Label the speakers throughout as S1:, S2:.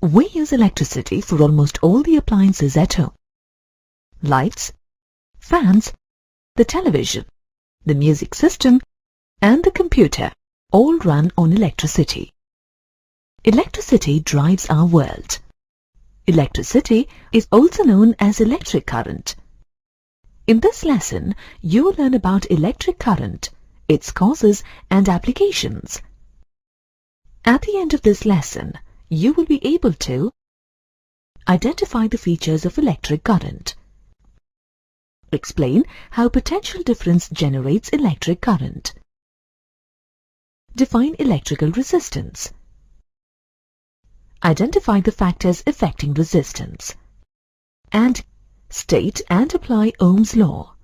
S1: We use electricity for almost all the appliances at home. Lights, fans, the television, the music system, and the computer all run on electricity. Electricity drives our world. Electricity is also known as electric current. In this lesson, you will learn about electric current, its causes and applications. At the end of this lesson, you will be able to identify the features of electric current, explain how potential difference generates electric current, define electrical resistance, identify the factors affecting resistance, and state and apply Ohm's law.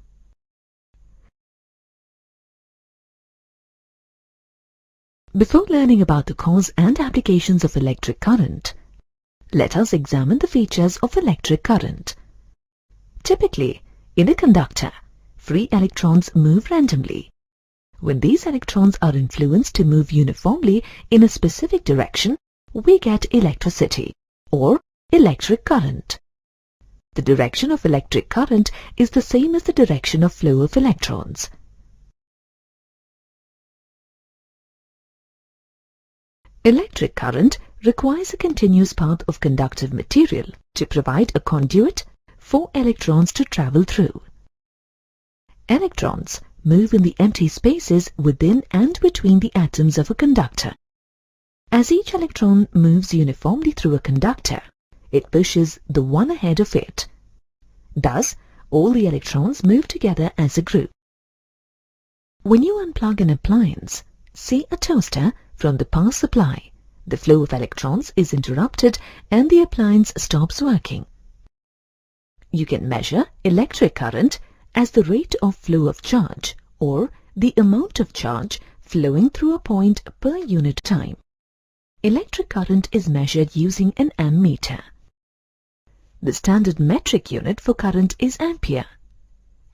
S1: Before learning about the cause and applications of electric current, let us examine the features of electric current. Typically, in a conductor, free electrons move randomly. When these electrons are influenced to move uniformly in a specific direction, we get electricity, or electric current. The direction of electric current is the same as the direction of flow of electrons. Electric current requires a continuous path of conductive material to provide a conduit for electrons to travel through. Electrons move in the empty spaces within and between the atoms of a conductor. As each electron moves uniformly through a conductor, it pushes the one ahead of it. Thus, all the electrons move together as a group. When you unplug an appliance, say a toaster, from the power supply, the flow of electrons is interrupted and the appliance stops working. You can measure electric current as the rate of flow of charge, or the amount of charge flowing through a point per unit time. Electric current is measured using an ammeter. The standard metric unit for current is ampere.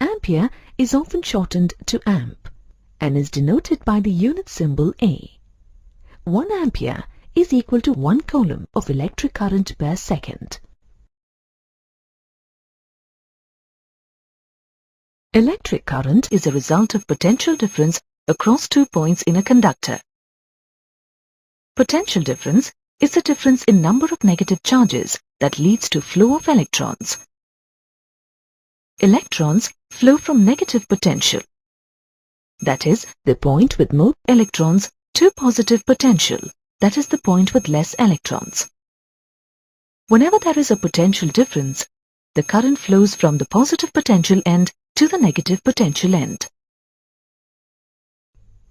S1: Ampere is often shortened to amp and is denoted by the unit symbol A. 1 ampere is equal to 1 coulomb of electric current per second. Electric current is a result of potential difference across 2 points in a conductor. Potential difference is the difference in number of negative charges that leads to flow of electrons. Electrons flow from negative potential, that is, the point with more electrons, to positive potential, that is the point with less electrons. Whenever there is a potential difference, the current flows from the positive potential end to the negative potential end.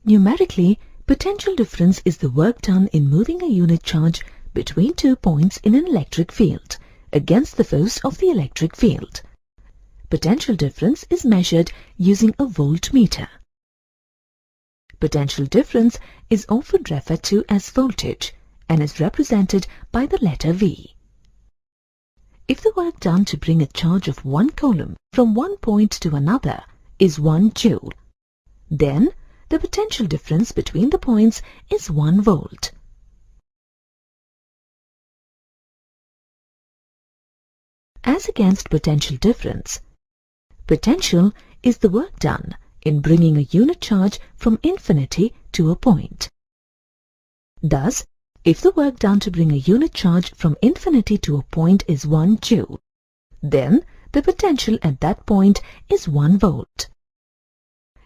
S1: Numerically, potential difference is the work done in moving a unit charge between 2 points in an electric field against the force of the electric field. Potential difference is measured using a voltmeter. Potential difference is often referred to as voltage and is represented by the letter V. If the work done to bring a charge of 1 coulomb from one point to another is 1 joule, then the potential difference between the points is 1 volt. As against potential difference, potential is the work done in bringing a unit charge from infinity to a point. Thus, if the work done to bring a unit charge from infinity to a point is 1 joule, then the potential at that point is 1 volt.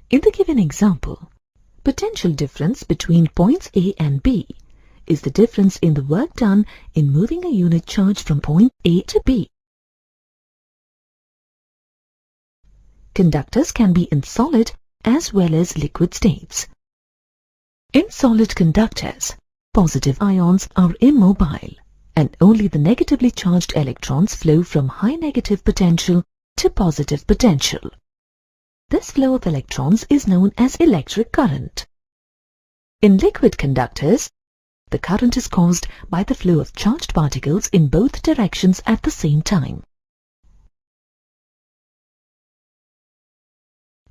S1: In the given example, potential difference between points A and B is the difference in the work done in moving a unit charge from point A to B. Conductors can be in solid as well as liquid states. In solid conductors, positive ions are immobile and only the negatively charged electrons flow from high negative potential to positive potential. This flow of electrons is known as electric current. In liquid conductors, the current is caused by the flow of charged particles in both directions at the same time.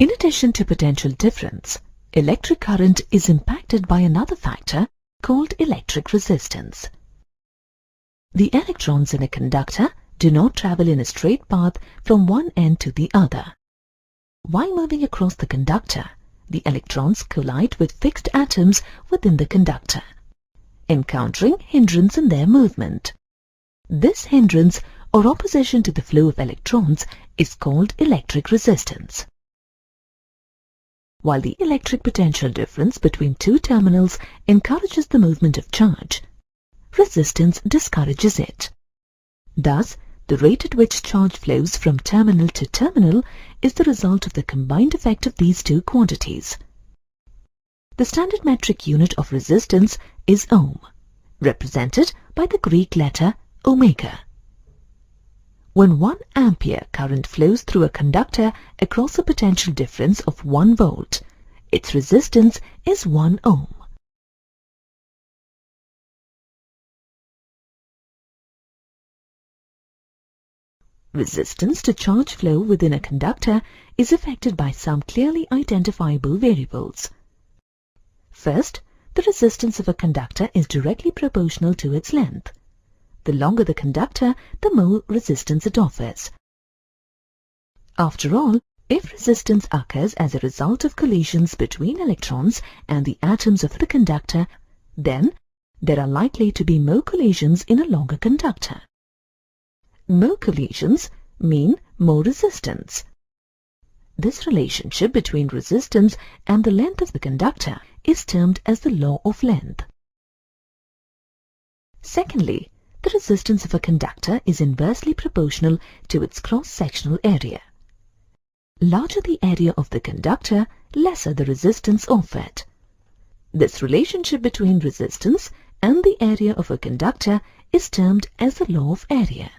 S1: In addition to potential difference, electric current is impacted by another factor called electric resistance. The electrons in a conductor do not travel in a straight path from one end to the other. While moving across the conductor, the electrons collide with fixed atoms within the conductor, encountering hindrance in their movement. This hindrance or opposition to the flow of electrons is called electric resistance. While the electric potential difference between two terminals encourages the movement of charge, resistance discourages it. Thus, the rate at which charge flows from terminal to terminal is the result of the combined effect of these two quantities. The standard metric unit of resistance is ohm, represented by the Greek letter omega. When 1 ampere current flows through a conductor across a potential difference of 1 volt, its resistance is 1 ohm. Resistance to charge flow within a conductor is affected by some clearly identifiable variables. First, the resistance of a conductor is directly proportional to its length. The longer the conductor, the more resistance it offers. After all, if resistance occurs as a result of collisions between electrons and the atoms of the conductor, then there are likely to be more collisions in a longer conductor. More collisions mean more resistance. This relationship between resistance and the length of the conductor is termed as the law of length. Secondly, the resistance of a conductor is inversely proportional to its cross-sectional area. Larger the area of the conductor, lesser the resistance offered. This relationship between resistance and the area of a conductor is termed as the law of area.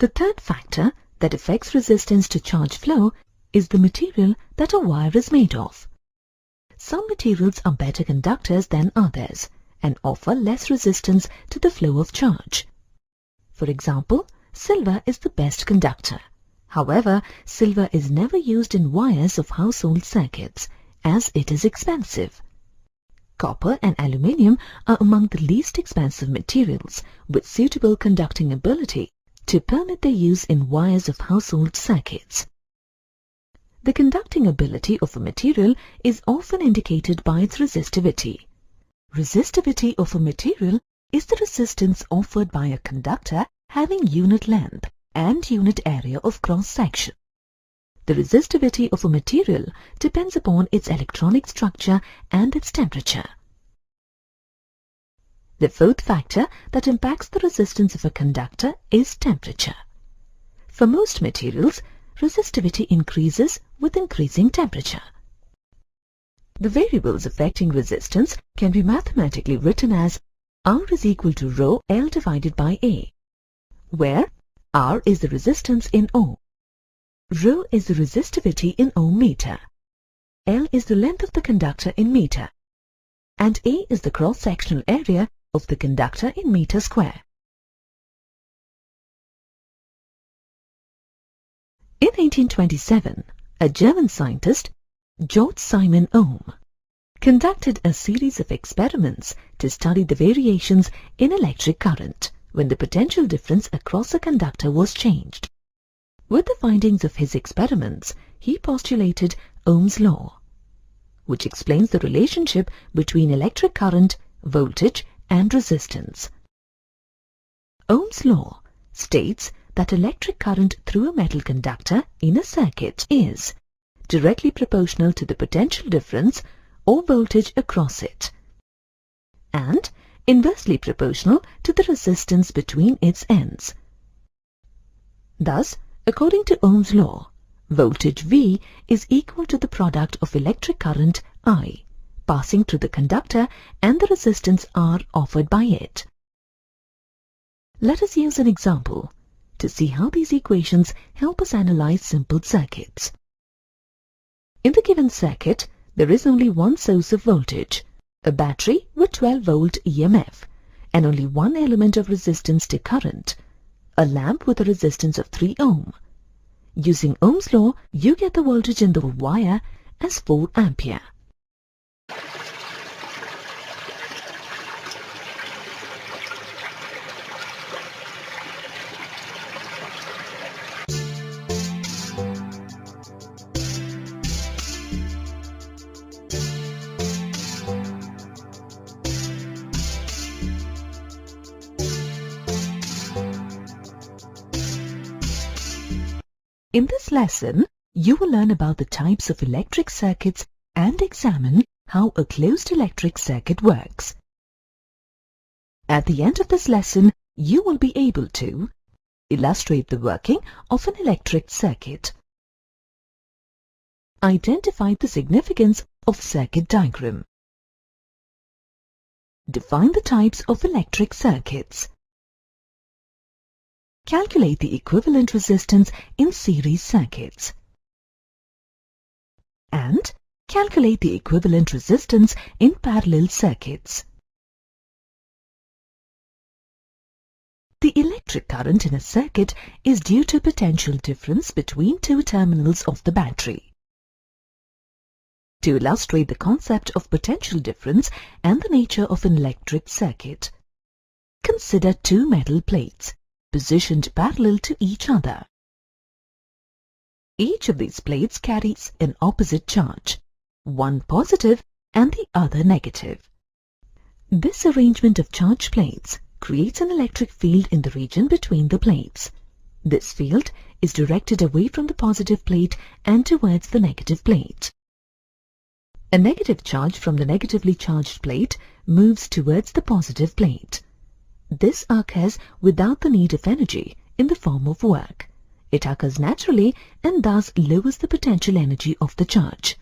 S1: The third factor that affects resistance to charge flow is the material that a wire is made of. Some materials are better conductors than others and offer less resistance to the flow of charge. For example, silver is the best conductor. However, silver is never used in wires of household circuits, as it is expensive. Copper and aluminium are among the least expensive materials with suitable conducting ability to permit their use in wires of household circuits. The conducting ability of a material is often indicated by its resistivity. Resistivity of a material is the resistance offered by a conductor having unit length and unit area of cross-section. The resistivity of a material depends upon its electronic structure and its temperature. The fourth factor that impacts the resistance of a conductor is temperature. For most materials, resistivity increases with increasing temperature. The variables affecting resistance can be mathematically written as R is equal to rho L divided by A, where R is the resistance in ohm, rho is the resistivity in ohm meter, L is the length of the conductor in meter, and A is the cross-sectional area of the conductor in meter square. In 1827, a German scientist, George Simon Ohm, conducted a series of experiments to study the variations in electric current when the potential difference across a conductor was changed. With the findings of his experiments, he postulated Ohm's law, which explains the relationship between electric current, voltage, and resistance. Ohm's law states that electric current through a metal conductor in a circuit is directly proportional to the potential difference or voltage across it, and inversely proportional to the resistance between its ends. Thus, according to Ohm's law, voltage V is equal to the product of electric current I passing through the conductor and the resistance R offered by it. Let us use an example to see how these equations help us analyze simple circuits. In the given circuit, there is only one source of voltage, a battery with 12-volt EMF, and only one element of resistance to current, a lamp with a resistance of 3 ohm. Using Ohm's law, you get the voltage in the wire as 4 ampere. In this lesson, you will learn about the types of electric circuits and examine how a closed electric circuit works. At the end of this lesson, you will be able to illustrate the working of an electric circuit, identify the significance of circuit diagram, define the types of electric circuits, calculate the equivalent resistance in series circuits, and calculate the equivalent resistance in parallel circuits. The electric current in a circuit is due to potential difference between two terminals of the battery. To illustrate the concept of potential difference and the nature of an electric circuit, consider two metal plates positioned parallel to each other. Each of these plates carries an opposite charge, one positive and the other negative. This arrangement of charge plates creates an electric field in the region between the plates. This field is directed away from the positive plate and towards the negative plate. A negative charge from the negatively charged plate moves towards the positive plate. This occurs without the need of energy in the form of work. It occurs naturally and thus lowers the potential energy of the charge.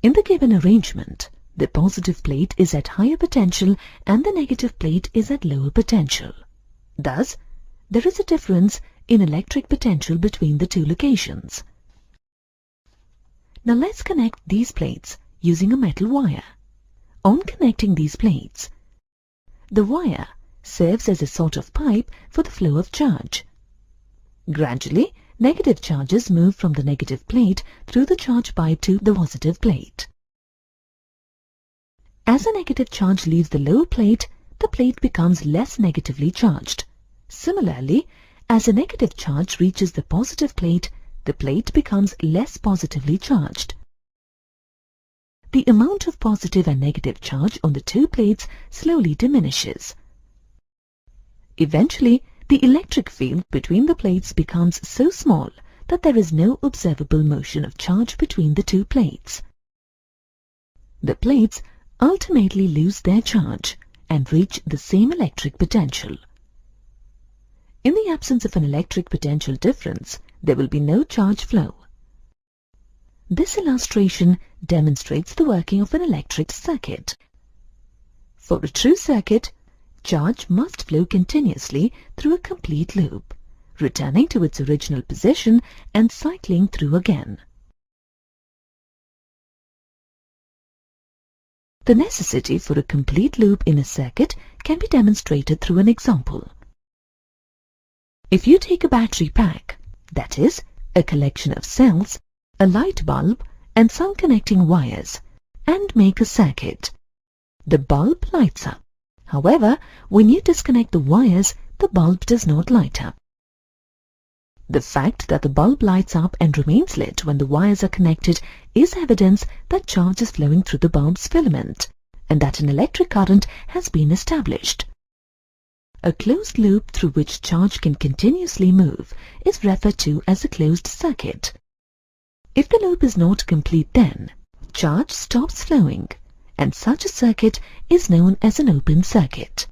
S1: In the given arrangement, the positive plate is at higher potential and the negative plate is at lower potential. Thus, there is a difference in electric potential between the two locations. Now let's connect these plates using a metal wire. On connecting these plates, the wire serves as a sort of pipe for the flow of charge. Gradually, negative charges move from the negative plate through the charge pipe to the positive plate. As a negative charge leaves the lower plate, the plate becomes less negatively charged. Similarly, as a negative charge reaches the positive plate, the plate becomes less positively charged. The amount of positive and negative charge on the two plates slowly diminishes. Eventually, the electric field between the plates becomes so small that there is no observable motion of charge between the two plates. The plates ultimately lose their charge and reach the same electric potential. In the absence of an electric potential difference, there will be no charge flow. This illustration demonstrates the working of an electric circuit. For a true circuit, charge must flow continuously through a complete loop, returning to its original position and cycling through again. The necessity for a complete loop in a circuit can be demonstrated through an example. If you take a battery pack, that is, a collection of cells, a light bulb and some connecting wires, and make a circuit, the bulb lights up. However, when you disconnect the wires, the bulb does not light up. The fact that the bulb lights up and remains lit when the wires are connected is evidence that charge is flowing through the bulb's filament and that an electric current has been established. A closed loop through which charge can continuously move is referred to as a closed circuit. If the loop is not complete, then charge stops flowing, and such a circuit is known as an open circuit.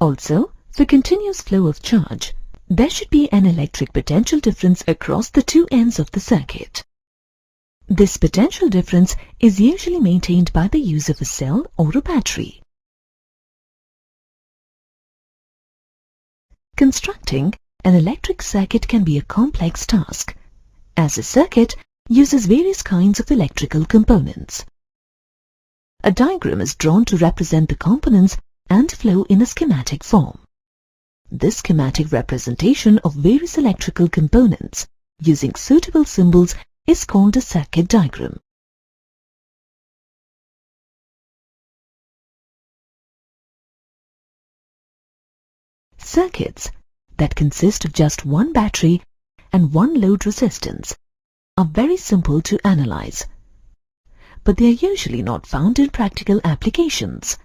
S1: Also, for continuous flow of charge, there should be an electric potential difference across the two ends of the circuit. This potential difference is usually maintained by the use of a cell or a battery. Constructing an electric circuit can be a complex task, as a circuit uses various kinds of electrical components. A diagram is drawn to represent the components and flow in a schematic form. This schematic representation of various electrical components using suitable symbols is called a circuit diagram. Circuits that consist of just one battery and one load resistance are very simple to analyze, but they are usually not found in practical applications.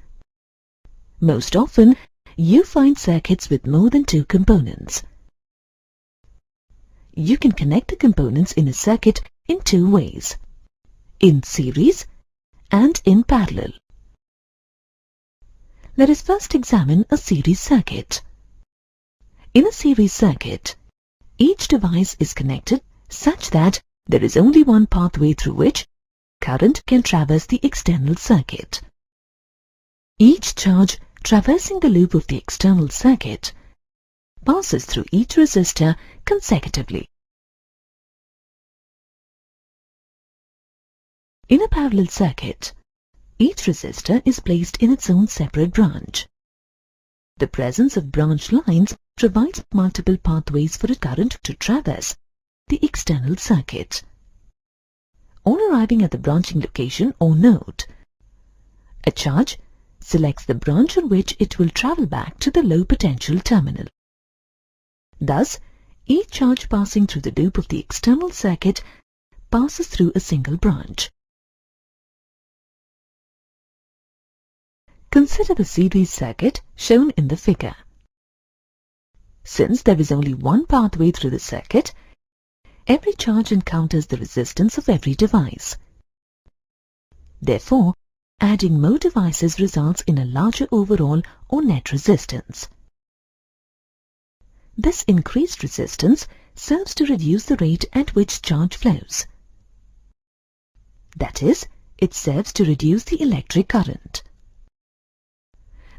S1: Most often, you find circuits with more than two components. you can connect the components in a circuit in two ways: in series and in parallel. Let us first examine a series circuit. In a series circuit, each device is connected such that there is only one pathway through which current can traverse the external circuit. Each charge traversing the loop of the external circuit passes through each resistor consecutively. In a parallel circuit, each resistor is placed in its own separate branch. The presence of branch lines provides multiple pathways for a current to traverse the external circuit. On arriving at the branching location or node, a charge selects the branch on which it will travel back to the low potential terminal. Thus, each charge passing through the loop of the external circuit passes through a single branch. Consider the series circuit shown in the figure. Since there is only one pathway through the circuit, every charge encounters the resistance of every device. Therefore, adding more devices results in a larger overall or net resistance. This increased resistance serves to reduce the rate at which charge flows. That is, it serves to reduce the electric current.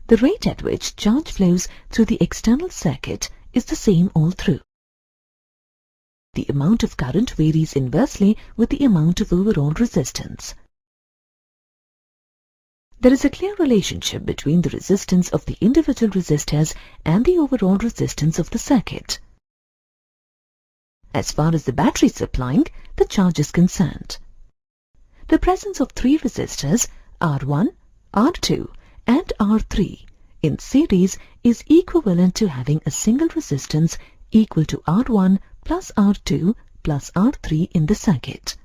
S1: The rate at which charge flows through the external circuit is the same all through. The amount of current varies inversely with the amount of overall resistance. There is a clear relationship between the resistance of the individual resistors and the overall resistance of the circuit. As far as the battery supplying the charge is concerned, the presence of three resistors R1, R2 and R3 in series is equivalent to having a single resistance equal to R1 plus R2 plus R3 in the circuit.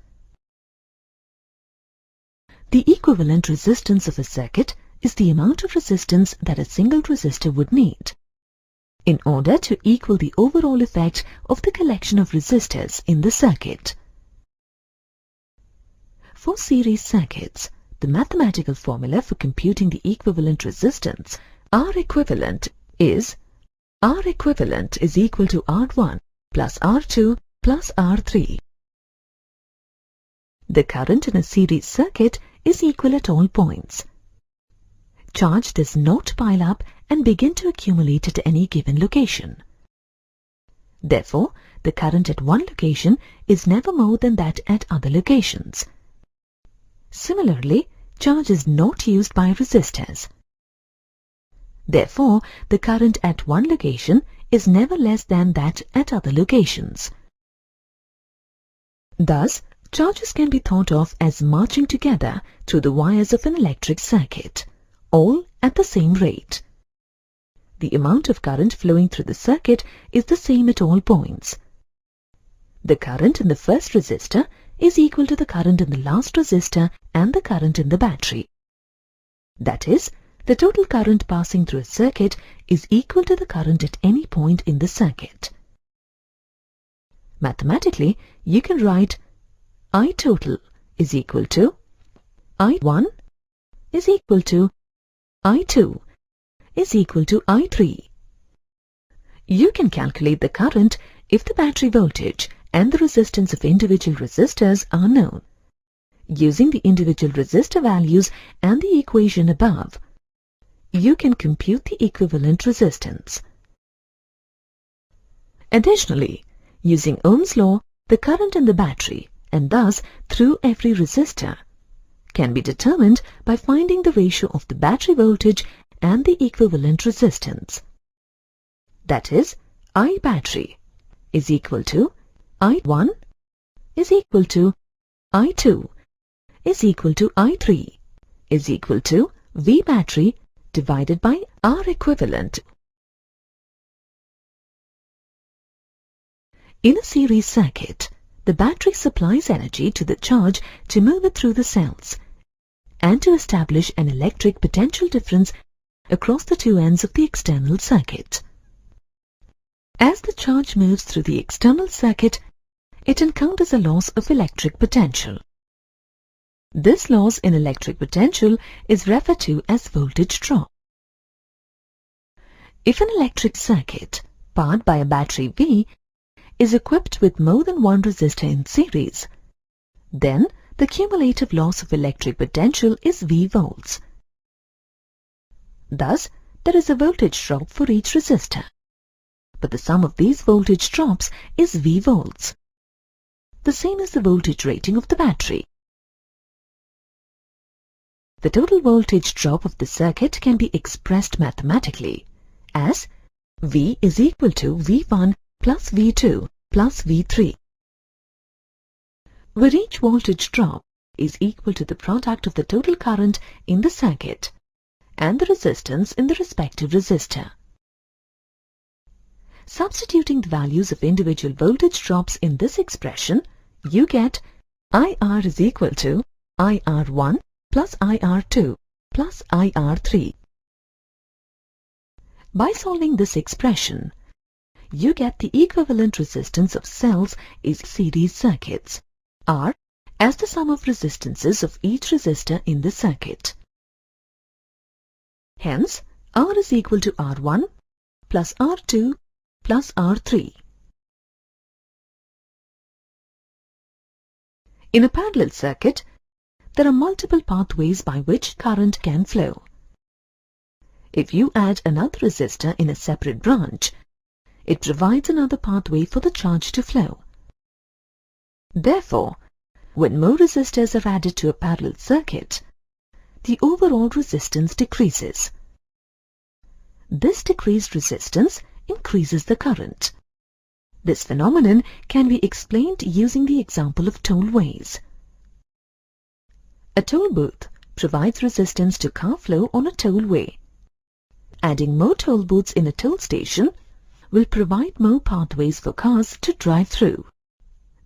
S1: The equivalent resistance of a circuit is the amount of resistance that a single resistor would need in order to equal the overall effect of the collection of resistors in the circuit. For series circuits, the mathematical formula for computing the equivalent resistance R equivalent is equal to R1 plus R2 plus R3. The current in a series circuit is equal at all points. Charge does not pile up and begin to accumulate at any given location. Therefore, the current at one location is never more than that at other locations. Similarly, charge is not used by resistors. Therefore, the current at one location is never less than that at other locations. Thus, charges can be thought of as marching together through the wires of an electric circuit, all at the same rate. The amount of current flowing through the circuit is the same at all points. The current in the first resistor is equal to the current in the last resistor and the current in the battery. That is, the total current passing through a circuit is equal to the current at any point in the circuit. Mathematically, you can write I total is equal to I1 is equal to I2 is equal to I3. You can calculate the current if the battery voltage and the resistance of individual resistors are known. Using the individual resistor values and the equation above, you can compute the equivalent resistance. Additionally, using Ohm's law, the current in the battery and thus through every resistor can be determined by finding the ratio of the battery voltage and the equivalent resistance. That is, I battery is equal to I1 is equal to I2 is equal to I3 is equal to V battery divided by R equivalent. In a series circuit, the battery supplies energy to the charge to move it through the cells and to establish an electric potential difference across the two ends of the external circuit. As the charge moves through the external circuit, it encounters a loss of electric potential. This loss in electric potential is referred to as voltage drop. If an electric circuit, powered by a battery V, is equipped with more than one resistor in series, then the cumulative loss of electric potential is V volts. Thus, there is a voltage drop for each resistor, but the sum of these voltage drops is V volts. The same as the voltage rating of the battery. The total voltage drop of the circuit can be expressed mathematically as V is equal to V1 plus V2 plus V3, where each voltage drop is equal to the product of the total current in the circuit and the resistance in the respective resistor. Substituting the values of individual voltage drops in this expression, you get IR is equal to IR1 plus IR2 plus IR3. By solving this expression, you get the equivalent resistance of cells is series circuits, R, as the sum of resistances of each resistor in the circuit. Hence, R is equal to R1 plus R2 plus R3. In a parallel circuit, there are multiple pathways by which current can flow. If you add another resistor in a separate branch, it provides another pathway for the charge to flow. Therefore, when more resistors are added to a parallel circuit, the overall resistance decreases. This decreased resistance increases the current. This phenomenon can be explained using the example of tollways. A toll booth provides resistance to car flow on a tollway. Adding more toll booths in a toll station will provide more pathways for cars to drive through.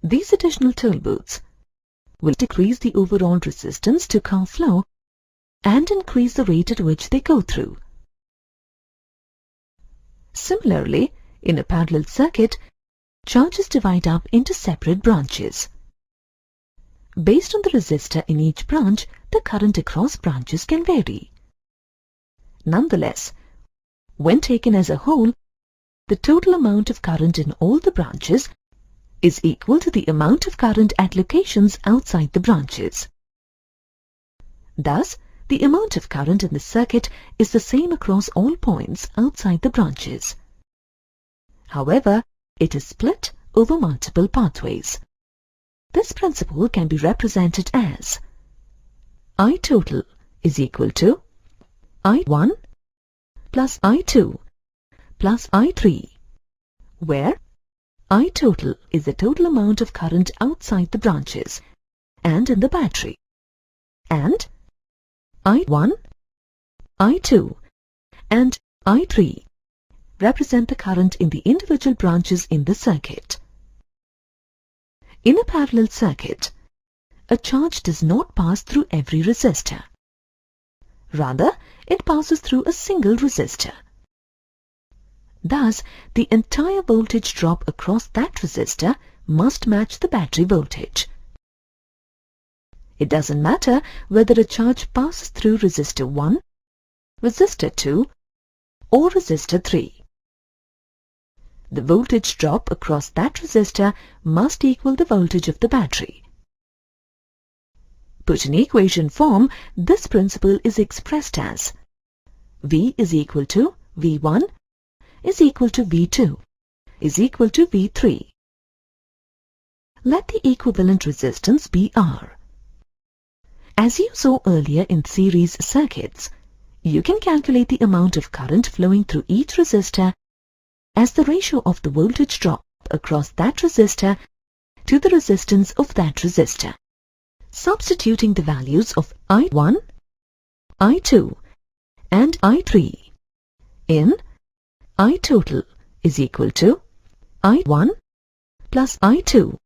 S1: These additional toll booths will decrease the overall resistance to car flow and increase the rate at which they go through. Similarly, in a parallel circuit, charges divide up into separate branches. Based on the resistor in each branch, the current across branches can vary. Nonetheless, when taken as a whole, the total amount of current in all the branches is equal to the amount of current at locations outside the branches. Thus, the amount of current in the circuit is the same across all points outside the branches. However, it is split over multiple pathways. This principle can be represented as I total is equal to I1 plus I2 plus I3, where I total is the total amount of current outside the branches and in the battery, and I1, I2 and I3 represent the current in the individual branches in the circuit. In a parallel circuit, a charge does not pass through every resistor. Rather, it passes through a single resistor. Thus, the entire voltage drop across that resistor must match the battery voltage. It doesn't matter whether a charge passes through resistor 1, resistor 2 or resistor 3. The voltage drop across that resistor must equal the voltage of the battery. Put in equation form, this principle is expressed as V is equal to V1 is equal to V2 is equal to V3. Let the equivalent resistance be R. As you saw earlier in series circuits, you can calculate the amount of current flowing through each resistor as the ratio of the voltage drop across that resistor to the resistance of that resistor. Substituting the values of I1, I2 and I3 in I total is equal to I1 plus I2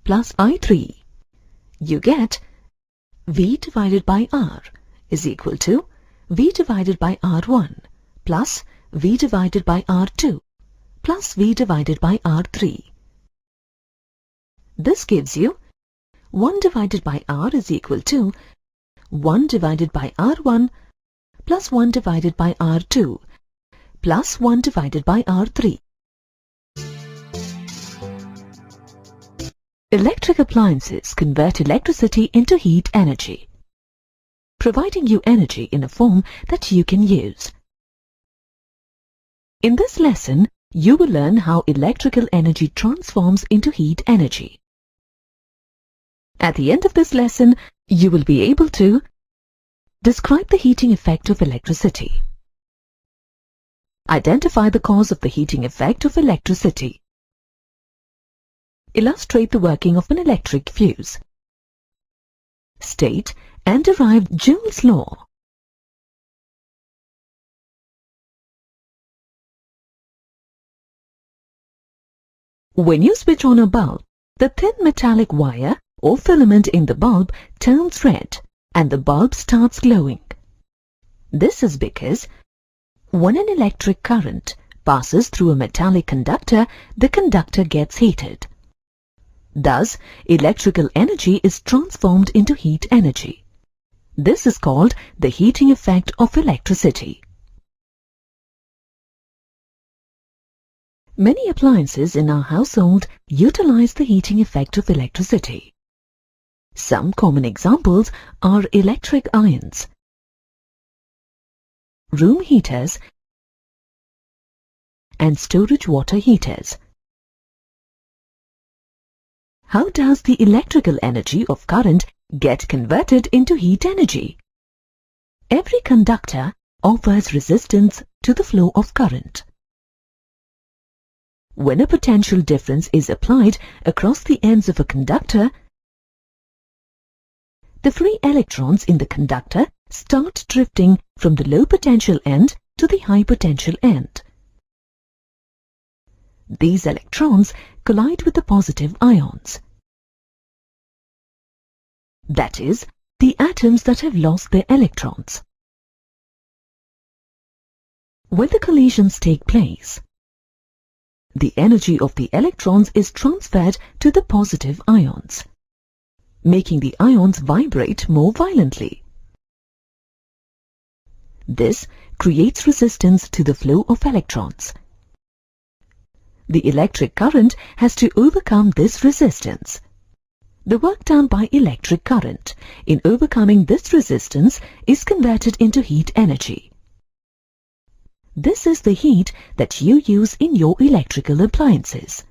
S1: plus I3, you get V divided by R is equal to V divided by R1 plus V divided by R2 plus V divided by R3. This gives you 1 divided by R is equal to 1 divided by R1 plus 1 divided by R2 plus 1 divided by R3. Electric appliances convert electricity into heat energy, providing you energy in a form that you can use. In this lesson, you will learn how electrical energy transforms into heat energy. At the end of this lesson, you will be able to describe the heating effect of electricity, identify the cause of the heating effect of electricity, illustrate the working of an electric fuse, state and derive Joule's law. When you switch on a bulb, the thin metallic wire or filament in the bulb turns red and the bulb starts glowing. This is because when an electric current passes through a metallic conductor, the conductor gets heated. Thus, electrical energy is transformed into heat energy. This is called the heating effect of electricity. Many appliances in our household utilize the heating effect of electricity. Some common examples are electric irons, room heaters, and storage water heaters. How does the electrical energy of current get converted into heat energy? Every conductor offers resistance to the flow of current. When a potential difference is applied across the ends of a conductor, the free electrons in the conductor start drifting from the low potential end to the high potential end. These electrons collide with the positive ions. That is, the atoms that have lost their electrons. When the collisions take place, the energy of the electrons is transferred to the positive ions, making the ions vibrate more violently. This creates resistance to the flow of electrons. The electric current has to overcome this resistance. The work done by electric current in overcoming this resistance is converted into heat energy. This is the heat that you use in your electrical appliances.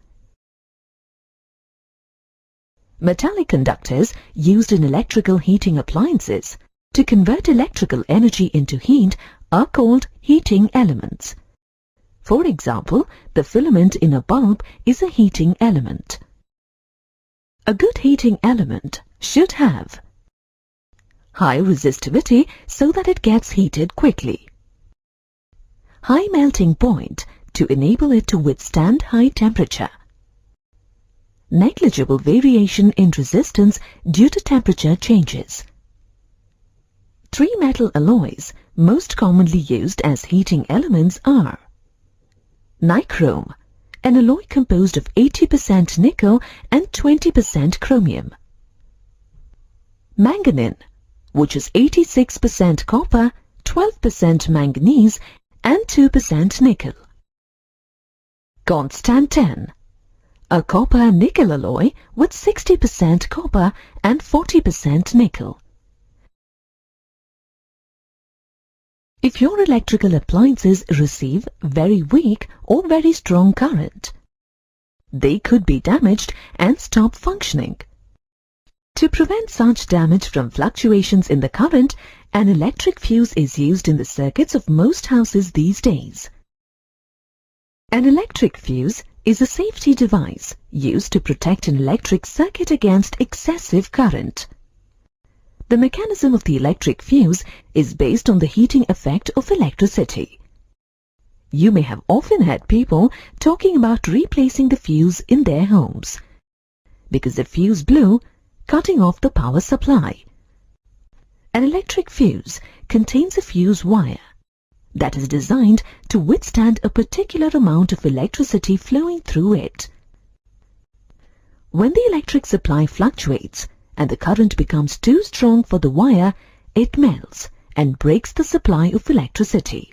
S1: Metallic conductors used in electrical heating appliances to convert electrical energy into heat are called heating elements. For example, the filament in a bulb is a heating element. A good heating element should have high resistivity so that it gets heated quickly, high melting point to enable it to withstand high temperature, negligible variation in resistance due to temperature changes. Three metal alloys most commonly used as heating elements are nichrome, an alloy composed of 80% nickel and 20% chromium; manganese, which is 86% copper, 12% manganese and 2% nickel; Constantan, a copper-nickel alloy with 60% copper and 40% nickel. If your electrical appliances receive very weak or very strong current, they could be damaged and stop functioning. To prevent such damage from fluctuations in the current, an electric fuse is used in the circuits of most houses these days. An electric fuse is a safety device used to protect an electric circuit against excessive current. The mechanism of the electric fuse is based on the heating effect of electricity. You may have often heard people talking about replacing the fuse in their homes because the fuse blew, cutting off the power supply. An electric fuse contains a fuse wire. that is designed to withstand a particular amount of electricity flowing through it. When the electric supply fluctuates and the current becomes too strong for the wire, it melts and breaks the supply of electricity.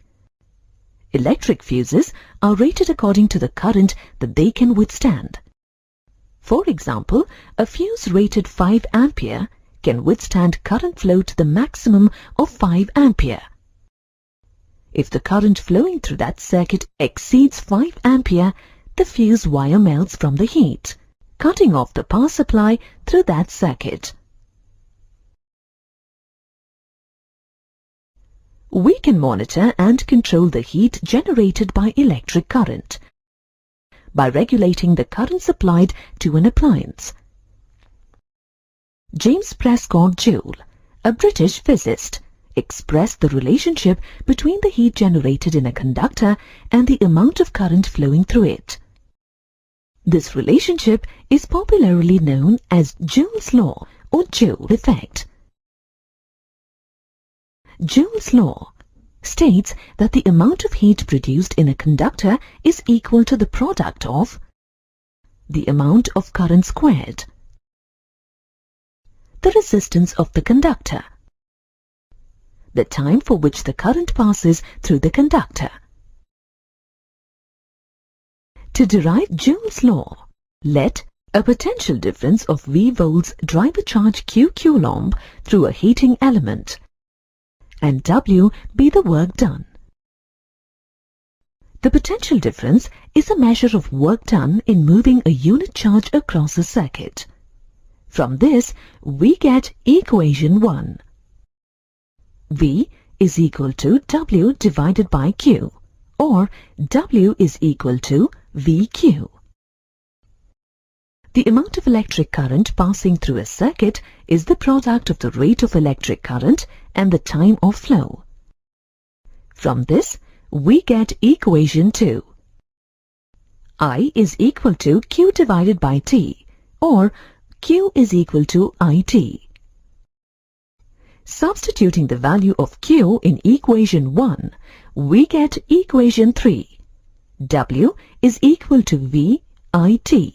S1: Electric fuses are rated according to the current that they can withstand. For example, a fuse rated 5 ampere can withstand current flow to the maximum of 5 ampere. If the current flowing through that circuit exceeds 5 ampere, the fuse wire melts from the heat, cutting off the power supply through that circuit. We can monitor and control the heat generated by electric current by regulating the current supplied to an appliance. James Prescott Joule, a British physicist, expressed the relationship between the heat generated in a conductor and the amount of current flowing through it. This relationship is popularly known as Joule's law or Joule effect. Joule's law states that the amount of heat produced in a conductor is equal to the product of the amount of current squared, the resistance of the conductor, the time for which the current passes through the conductor. To derive Joule's law, let a potential difference of V volts drive a charge Q coulomb through a heating element, and W be the work done. The potential difference is a measure of work done in moving a unit charge across a circuit. From this, we get equation 1. V is equal to W divided by Q, or W is equal to VQ. The amount of electric current passing through a circuit is the product of the rate of electric current and the time of flow. From this, we get equation 2. I is equal to Q divided by T, or Q is equal to IT. Substituting the value of Q in equation 1, we get equation 3. W is equal to VIT.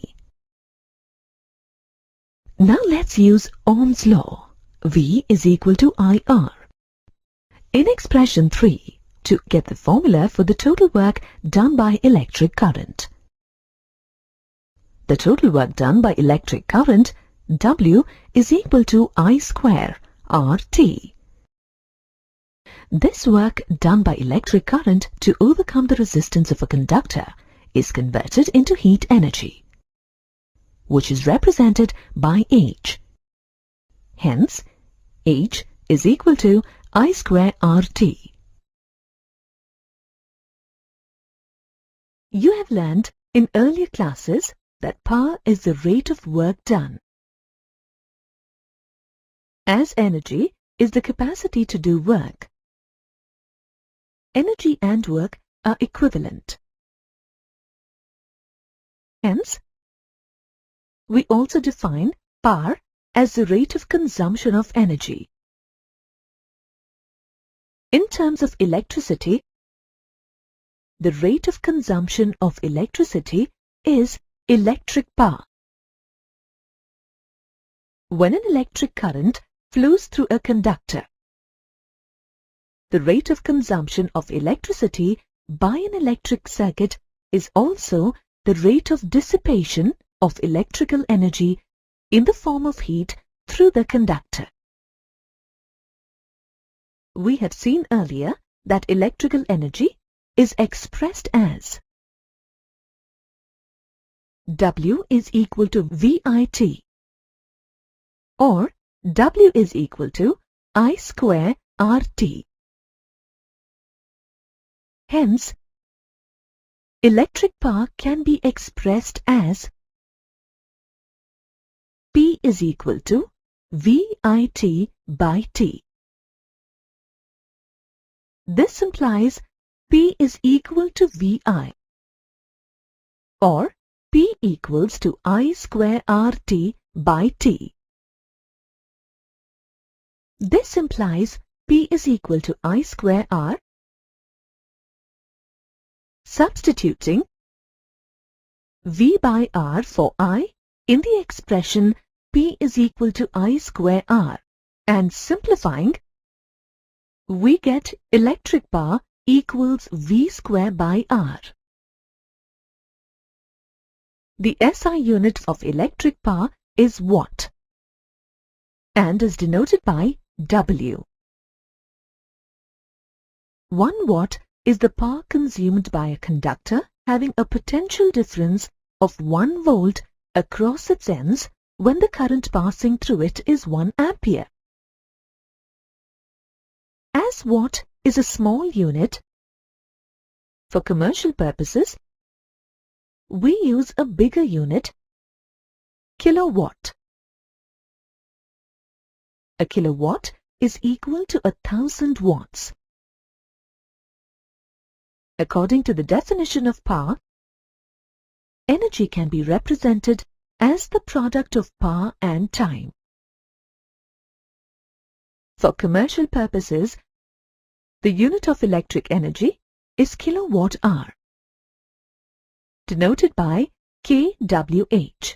S1: Now let's use Ohm's law. V is equal to IR. In expression 3, to get the formula for the total work done by electric current. The total work done by electric current, W, is equal to I square RT. This work done by electric current to overcome the resistance of a conductor is converted into heat energy, which is represented by H. Hence, H is equal to I square RT. You have learned in earlier classes that power is the rate of work done, as energy is the capacity to do work. Energy and work are equivalent. Hence, we also define power as the rate of consumption of energy. In terms of electricity, the rate of consumption of electricity is electric power. When an electric current flows through a conductor, the rate of consumption of electricity by an electric circuit is also the rate of dissipation of electrical energy in the form of heat through the conductor. We had seen earlier that electrical energy is expressed as W is equal to VIT, or W is equal to I square RT. Hence, electric power can be expressed as P is equal to VIT by T. This implies P is equal to VI, or P equals to I square RT by T. This implies P is equal to I square R Substituting V by R for I in the expression P is equal to I square R and simplifying, we get electric power equals V square by R. The SI unit of electric power is watt and is denoted by W. 1 watt is the power consumed by a conductor having a potential difference of 1 volt across its ends when the current passing through it is 1 ampere. As watt is a small unit, for commercial purposes, we use a bigger unit, kilowatt. A kilowatt is equal to 1000 watts. According to the definition of power, energy can be represented as the product of power and time. For commercial purposes, the unit of electric energy is kilowatt-hour, denoted by kWh.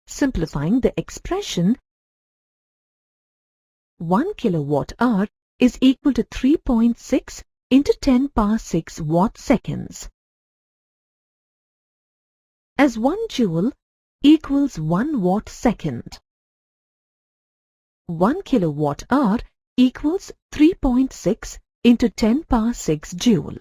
S1: Simplifying the expression, 1 kilowatt-hour is equal to 3.6 into 10 power 6 watt-seconds. As 1 joule equals 1 watt-second. 1 kilowatt-hour equals 3.6 into 10 power 6 joule.